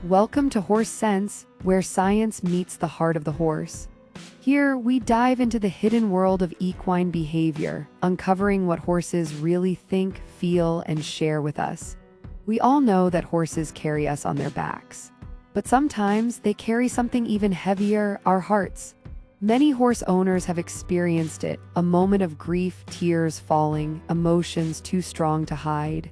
Welcome to Horse Sense, where science meets the heart of the horse. Here, we dive into the hidden world of equine behavior, uncovering what horses really think, feel, and share with us. We all know that horses carry us on their backs. But sometimes they carry something even heavier, our hearts. Many horse owners have experienced it, a moment of grief, tears falling, emotions too strong to hide.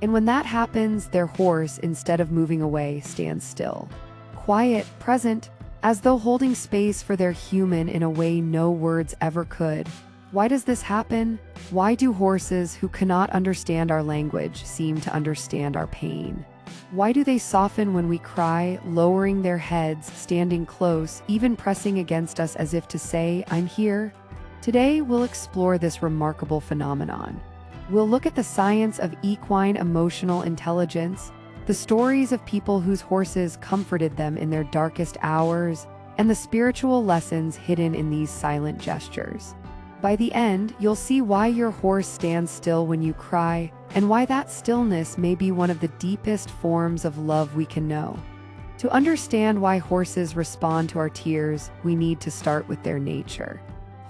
And when that happens, their horse, instead of moving away, stands still. Quiet, present, as though holding space for their human in a way no words ever could. Why does this happen? Why do horses who cannot understand our language seem to understand our pain? Why do they soften when we cry, lowering their heads, standing close, even pressing against us as if to say, "I'm here"? Today, we'll explore this remarkable phenomenon. We'll look at the science of equine emotional intelligence, the stories of people whose horses comforted them in their darkest hours, and the spiritual lessons hidden in these silent gestures. By the end, you'll see why your horse stands still when you cry, and why that stillness may be one of the deepest forms of love we can know. To understand why horses respond to our tears, we need to start with their nature.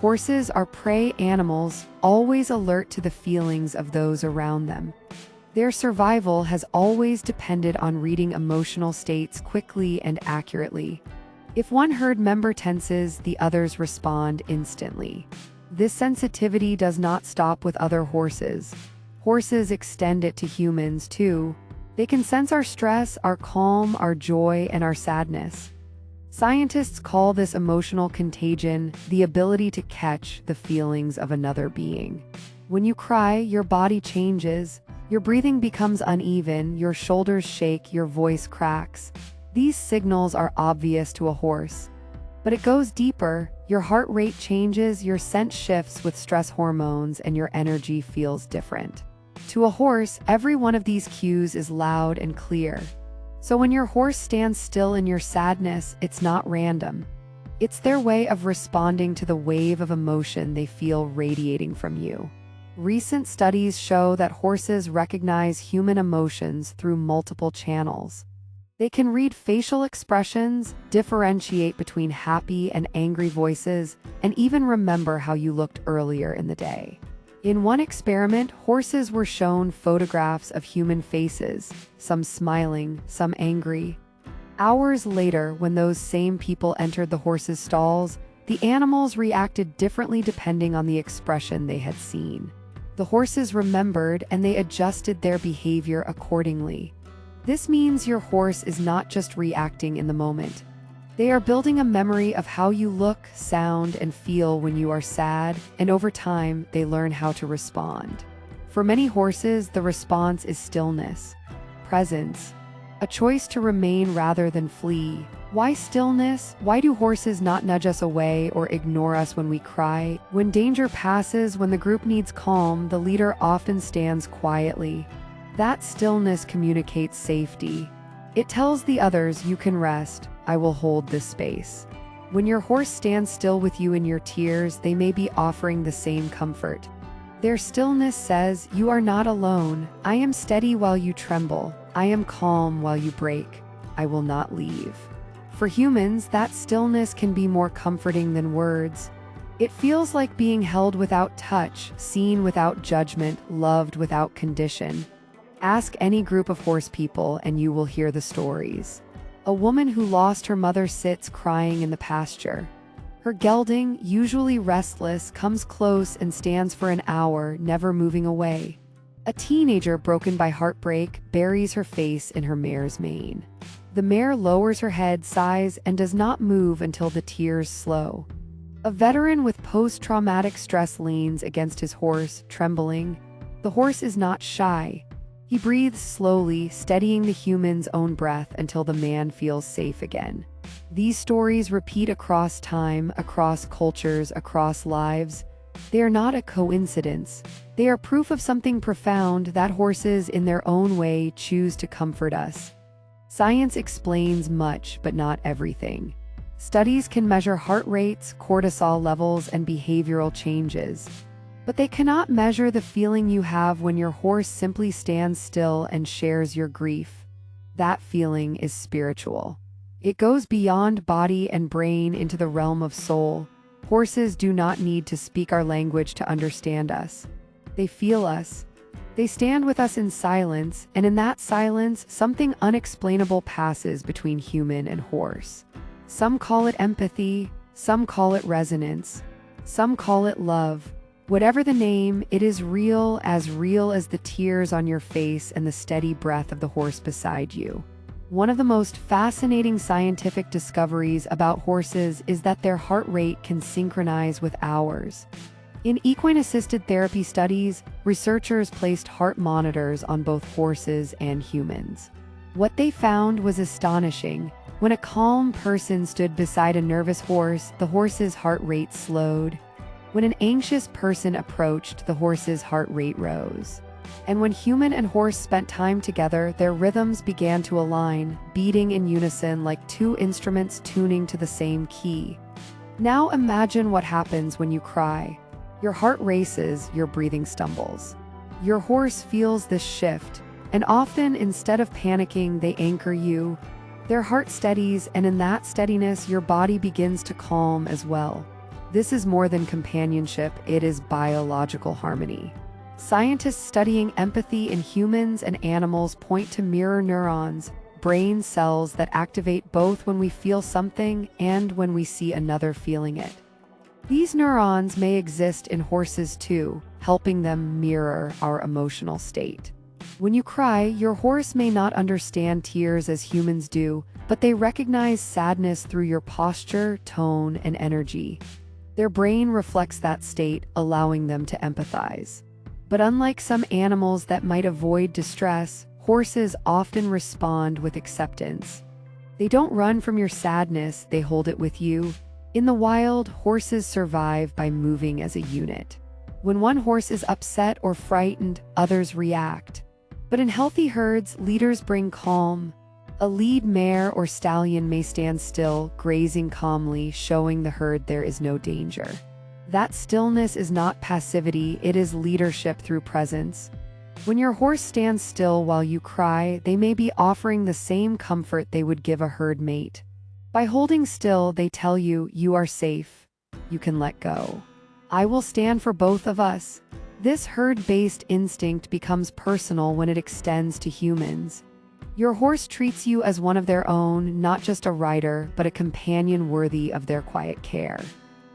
Horses are prey animals, always alert to the feelings of those around them. Their survival has always depended on reading emotional states quickly and accurately. If one herd member tenses, the others respond instantly. This sensitivity does not stop with other horses. Horses extend it to humans, too. They can sense our stress, our calm, our joy, and our sadness. Scientists call this emotional contagion, the ability to catch the feelings of another being. When you cry, your body changes, your breathing becomes uneven, your shoulders shake, your voice cracks. These signals are obvious to a horse. But it goes deeper. Your heart rate changes, your scent shifts with stress hormones, and your energy feels different. To a horse, every one of these cues is loud and clear. So when your horse stands still in your sadness, it's not random. It's their way of responding to the wave of emotion they feel radiating from you. Recent studies show that horses recognize human emotions through multiple channels. They can read facial expressions, differentiate between happy and angry voices, and even remember how you looked earlier in the day. In one experiment, horses were shown photographs of human faces, some smiling, some angry. Hours later, when those same people entered the horses' stalls, the animals reacted differently depending on the expression they had seen. The horses remembered, and they adjusted their behavior accordingly. This means your horse is not just reacting in the moment. They are building a memory of how you look, sound, and feel when you are sad, and over time, they learn how to respond. For many horses, the response is stillness, presence, a choice to remain rather than flee. Why stillness? Why do horses not nudge us away or ignore us when we cry? When danger passes, when the group needs calm, the leader often stands quietly. That stillness communicates safety. It tells the others, "You can rest, I will hold this space." When your horse stands still with you in your tears, they may be offering the same comfort. Their stillness says, "You are not alone. I am steady while you tremble. I am calm while you break. I will not leave." For humans, that stillness can be more comforting than words. It feels like being held without touch, seen without judgment, loved without condition. Ask any group of horse people and you will hear the stories. A woman who lost her mother sits crying in the pasture. Her gelding, usually restless, comes close and stands for an hour, never moving away. A teenager broken by heartbreak buries her face in her mare's mane. The mare lowers her head, sighs, and does not move until the tears slow. A veteran with post-traumatic stress leans against his horse, trembling. The horse is not shy. He breathes slowly, steadying the human's own breath until the man feels safe again. These stories repeat across time, across cultures, across lives. They are not a coincidence. They are proof of something profound, that horses, in their own way, choose to comfort us. Science explains much, but not everything. Studies can measure heart rates, cortisol levels, and behavioral changes. But they cannot measure the feeling you have when your horse simply stands still and shares your grief. That feeling is spiritual. It goes beyond body and brain into the realm of soul. Horses do not need to speak our language to understand us. They feel us. They stand with us in silence, and in that silence, something unexplainable passes between human and horse. Some call it empathy, some call it resonance, some call it love. Whatever the name, it is real as the tears on your face and the steady breath of the horse beside you. One of the most fascinating scientific discoveries about horses is that their heart rate can synchronize with ours. In equine-assisted therapy studies, researchers placed heart monitors on both horses and humans. What they found was astonishing. When a calm person stood beside a nervous horse, the horse's heart rate slowed. When an anxious person approached, the horse's heart rate rose. And when human and horse spent time together, their rhythms began to align, beating in unison like two instruments tuning to the same key. Now imagine what happens when you cry. Your heart races, your breathing stumbles. Your horse feels this shift, and often, instead of panicking, they anchor you. Their heart steadies, and in that steadiness, your body begins to calm as well. This is more than companionship, it is biological harmony. Scientists studying empathy in humans and animals point to mirror neurons, brain cells that activate both when we feel something and when we see another feeling it. These neurons may exist in horses too, helping them mirror our emotional state. When you cry, your horse may not understand tears as humans do, but they recognize sadness through your posture, tone, and energy. Their brain reflects that state, allowing them to empathize. But unlike some animals that might avoid distress, horses often respond with acceptance. They don't run from your sadness, they hold it with you. In the wild, horses survive by moving as a unit. When one horse is upset or frightened, others react. But in healthy herds, leaders bring calm. A lead mare or stallion may stand still, grazing calmly, showing the herd there is no danger. That stillness is not passivity, it is leadership through presence. When your horse stands still while you cry, they may be offering the same comfort they would give a herd mate. By holding still, they tell you, you are safe. You can let go. I will stand for both of us. This herd-based instinct becomes personal when it extends to humans. Your horse treats you as one of their own, not just a rider, but a companion worthy of their quiet care.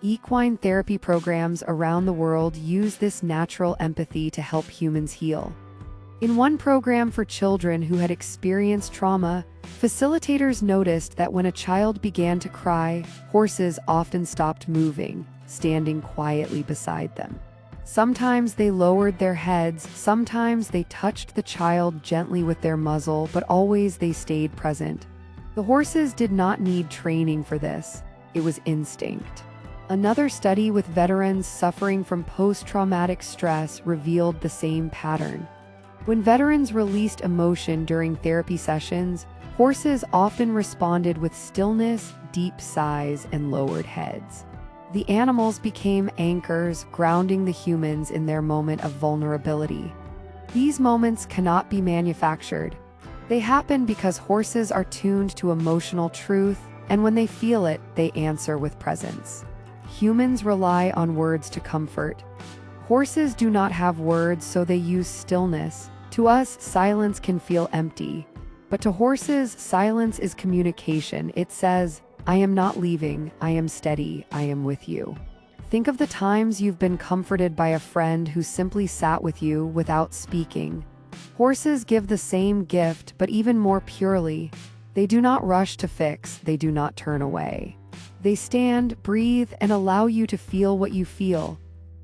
Equine therapy programs around the world use this natural empathy to help humans heal. In one program for children who had experienced trauma, facilitators noticed that when a child began to cry, horses often stopped moving, standing quietly beside them. Sometimes they lowered their heads, sometimes they touched the child gently with their muzzle, but always they stayed present. The horses did not need training for this. It was instinct. Another study with veterans suffering from post-traumatic stress revealed the same pattern. When veterans released emotion during therapy sessions, horses often responded with stillness, deep sighs, and lowered heads. The animals became anchors, grounding the humans in their moment of vulnerability. These moments cannot be manufactured. They happen because horses are tuned to emotional truth, and when they feel it, they answer with presence. Humans rely on words to comfort. Horses do not have words, so they use stillness. To us, silence can feel empty. But to horses, silence is communication. It says, I am not leaving, I am steady, I am with you. Think of the times you've been comforted by a friend who simply sat with you without speaking. Horses give the same gift, but even more purely. They do not rush to fix, they do not turn away. They stand, breathe, and allow you to feel what you feel.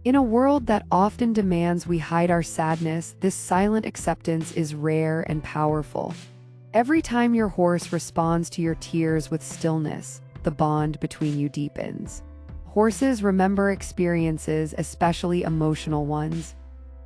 In a world that often demands we hide our sadness, this silent acceptance is rare and powerful. Every time your horse responds to your tears with stillness, the bond between you deepens. Horses remember experiences, especially emotional ones.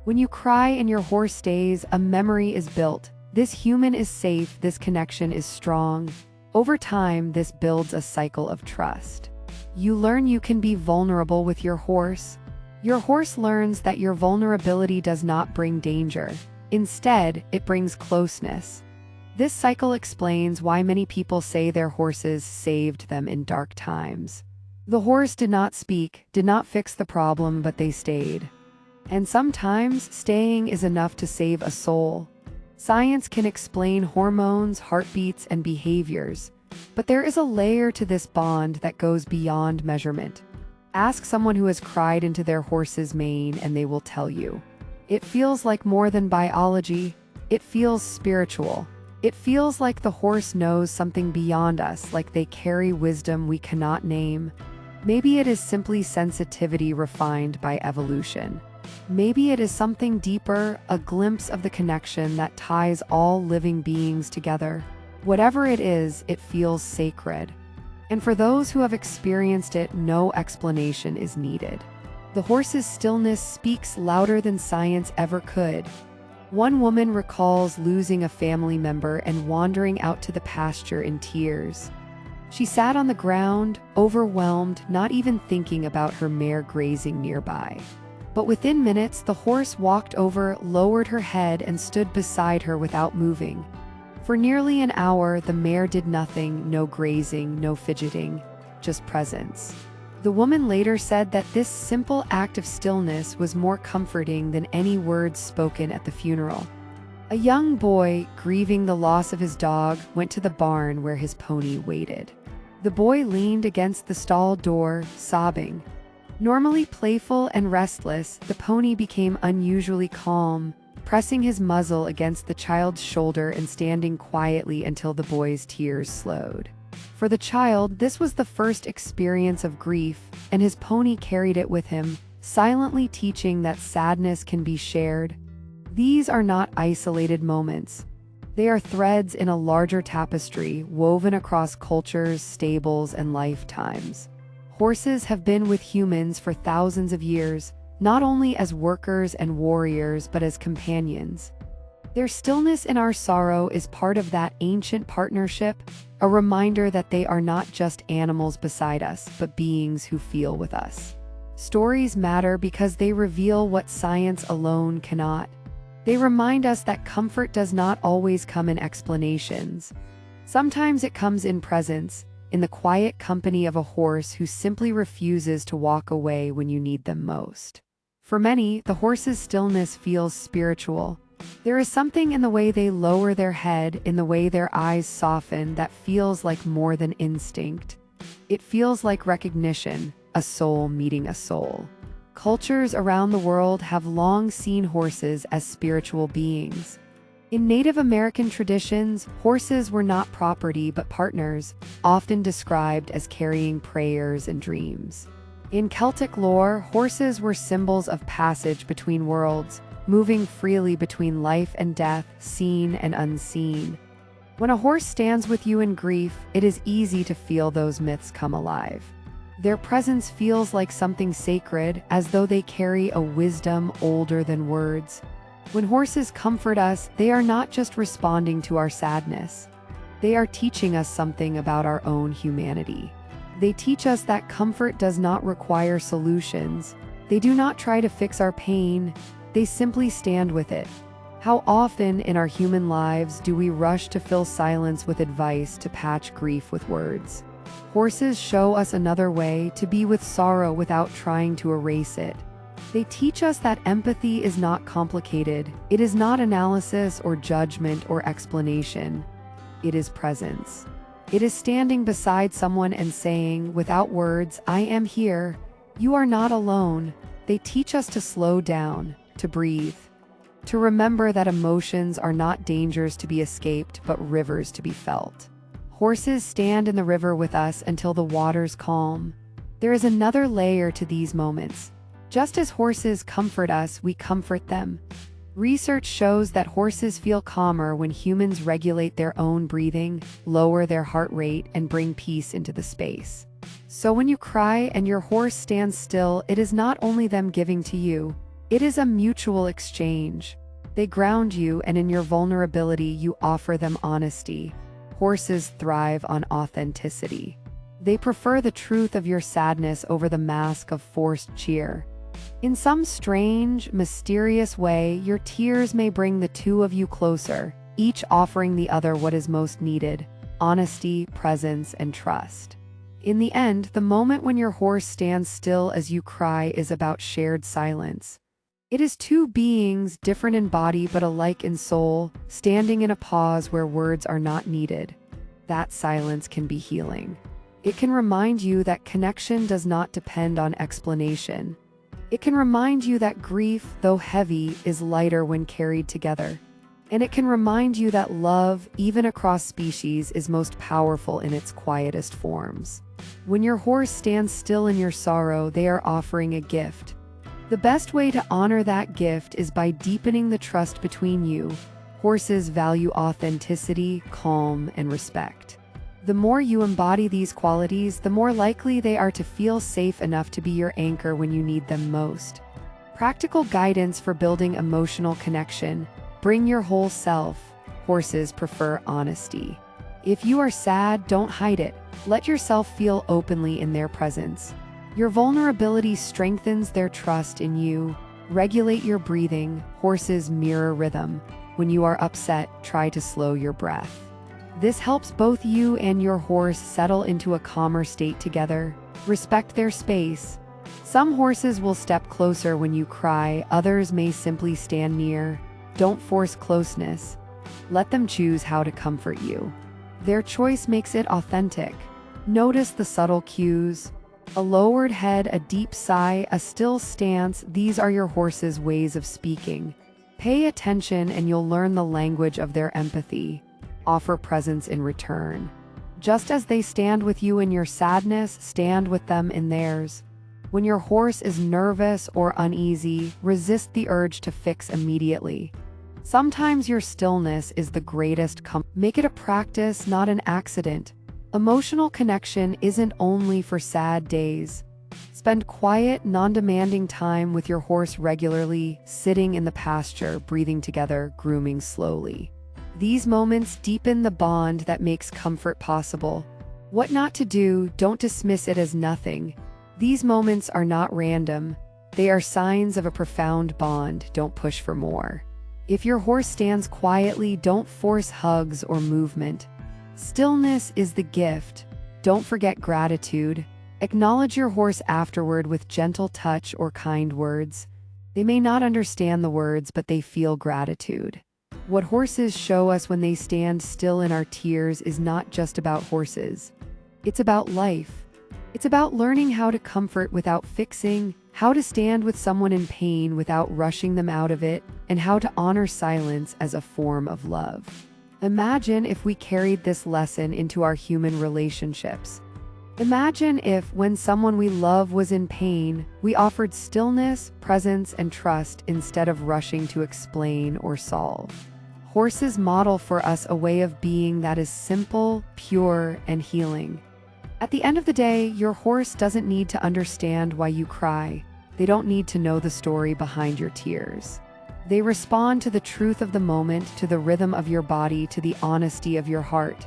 When you cry and your horse stays, a memory is built. This human is safe, this connection is strong. Over time, this builds a cycle of trust. You learn you can be vulnerable with your horse. Your horse learns that your vulnerability does not bring danger. Instead, it brings closeness. This cycle explains why many people say their horses saved them in dark times. The horse did not speak, did not fix the problem, but they stayed. And sometimes, staying is enough to save a soul. Science can explain hormones, heartbeats, and behaviors, but there is a layer to this bond that goes beyond measurement. Ask someone who has cried into their horse's mane and they will tell you. It feels like more than biology. It feels spiritual. It feels like the horse knows something beyond us, like they carry wisdom we cannot name. Maybe it is simply sensitivity refined by evolution. Maybe it is something deeper, a glimpse of the connection that ties all living beings together. Whatever it is, it feels sacred. And for those who have experienced it, no explanation is needed. The horse's stillness speaks louder than science ever could. One woman recalls losing a family member and wandering out to the pasture in tears. She sat on the ground, overwhelmed, not even thinking about her mare grazing nearby. But within minutes, the horse walked over, lowered her head, and stood beside her without moving. For nearly an hour, the mare did nothing, no grazing, no fidgeting, just presence. The woman later said that this simple act of stillness was more comforting than any words spoken at the funeral. A young boy, grieving the loss of his dog, went to the barn where his pony waited. The boy leaned against the stall door, sobbing. Normally playful and restless, the pony became unusually calm, pressing his muzzle against the child's shoulder and standing quietly until the boy's tears slowed. For the child, this was the first experience of grief, and his pony carried it with him, silently teaching that sadness can be shared. These are not isolated moments. They are threads in a larger tapestry woven across cultures, stables, and lifetimes. Horses have been with humans for thousands of years, not only as workers and warriors, but as companions. Their stillness in our sorrow is part of that ancient partnership, a reminder that they are not just animals beside us, but beings who feel with us. Stories matter because they reveal what science alone cannot. They remind us that comfort does not always come in explanations. Sometimes it comes in presence, in the quiet company of a horse who simply refuses to walk away when you need them most. For many, the horse's stillness feels spiritual. There is something in the way they lower their head, in the way their eyes soften, that feels like more than instinct. It feels like recognition, a soul meeting a soul. Cultures around the world have long seen horses as spiritual beings. In Native American traditions, horses were not property but partners, often described as carrying prayers and dreams. In Celtic lore, horses were symbols of passage between worlds, moving freely between life and death, seen and unseen. When a horse stands with you in grief, it is easy to feel those myths come alive. Their presence feels like something sacred, as though they carry a wisdom older than words. When horses comfort us, they are not just responding to our sadness. They are teaching us something about our own humanity. They teach us that comfort does not require solutions. They do not try to fix our pain. They simply stand with it. How often in our human lives do we rush to fill silence with advice, to patch grief with words? Horses show us another way to be with sorrow without trying to erase it. They teach us that empathy is not complicated. It is not analysis or judgment or explanation. It is presence. It is standing beside someone and saying, without words, "I am here. You are not alone." They teach us to slow down, to breathe, to remember that emotions are not dangers to be escaped, but rivers to be felt. Horses stand in the river with us until the waters calm. There is another layer to these moments. Just as horses comfort us, we comfort them. Research shows that horses feel calmer when humans regulate their own breathing, lower their heart rate, and bring peace into the space. So when you cry and your horse stands still, it is not only them giving to you, it is a mutual exchange. They ground you, and in your vulnerability, you offer them honesty. Horses thrive on authenticity. They prefer the truth of your sadness over the mask of forced cheer. In some strange, mysterious way, your tears may bring the two of you closer, each offering the other what is most needed: honesty, presence, and trust. In the end, the moment when your horse stands still as you cry is about shared silence. It is two beings, different in body but alike in soul, standing in a pause where words are not needed. That silence can be healing. It can remind you that connection does not depend on explanation. It can remind you that grief, though heavy, is lighter when carried together. And it can remind you that love, even across species, is most powerful in its quietest forms. When your horse stands still in your sorrow, they are offering a gift. The best way to honor that gift is by deepening the trust between you. Horses value authenticity, calm, and respect. The more you embody these qualities, the more likely they are to feel safe enough to be your anchor when you need them most. Practical guidance for building emotional connection. Bring your whole self. Horses prefer honesty. If you are sad, don't hide it. Let yourself feel openly in their presence. Your vulnerability strengthens their trust in you. Regulate your breathing. Horses mirror rhythm. When you are upset, try to slow your breath. This helps both you and your horse settle into a calmer state together. Respect their space. Some horses will step closer when you cry, others may simply stand near. Don't force closeness. Let them choose how to comfort you. Their choice makes it authentic. Notice the subtle cues. A lowered head, a deep sigh, a still stance, these are your horse's ways of speaking. Pay attention and you'll learn the language of their empathy. Offer presence in return. Just as they stand with you in your sadness, stand with them in theirs. When your horse is nervous or uneasy, resist the urge to fix immediately. Sometimes your stillness is the greatest comfort. Make it a practice, not an accident. Emotional connection isn't only for sad days. Spend quiet, non-demanding time with your horse regularly, sitting in the pasture, breathing together, grooming slowly. These moments deepen the bond that makes comfort possible. What not to do, don't dismiss it as nothing. These moments are not random. They are signs of a profound bond. Don't push for more. If your horse stands quietly, don't force hugs or movement. Stillness is the gift. Don't forget gratitude. Acknowledge your horse afterward with gentle touch or kind words. They may not understand the words, but they feel gratitude. What horses show us when they stand still in our tears is not just about horses. It's about life. It's about learning how to comfort without fixing, how to stand with someone in pain without rushing them out of it, and how to honor silence as a form of love. Imagine if we carried this lesson into our human relationships. Imagine if, when someone we love was in pain, we offered stillness, presence, and trust instead of rushing to explain or solve. Horses model for us a way of being that is simple, pure, and healing. At the end of the day, your horse doesn't need to understand why you cry. They don't need to know the story behind your tears. They respond to the truth of the moment, to the rhythm of your body, to the honesty of your heart.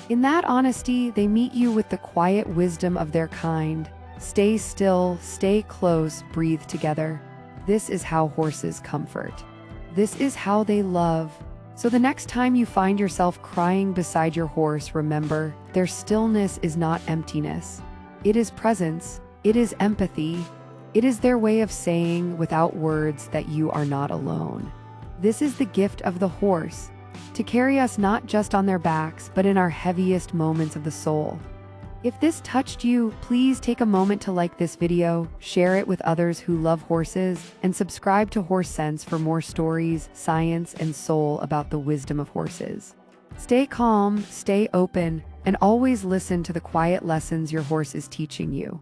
In that honesty, they meet you with the quiet wisdom of their kind. Stay still, stay close, breathe together. This is how horses comfort. This is how they love. So the next time you find yourself crying beside your horse, remember, their stillness is not emptiness. It is presence. It is empathy. It is their way of saying, without words, that you are not alone. This is the gift of the horse, to carry us not just on their backs, but in our heaviest moments of the soul. If this touched you, please take a moment to like this video, share it with others who love horses, and subscribe to Horse Sense for more stories, science, and soul about the wisdom of horses. Stay calm, stay open, and always listen to the quiet lessons your horse is teaching you.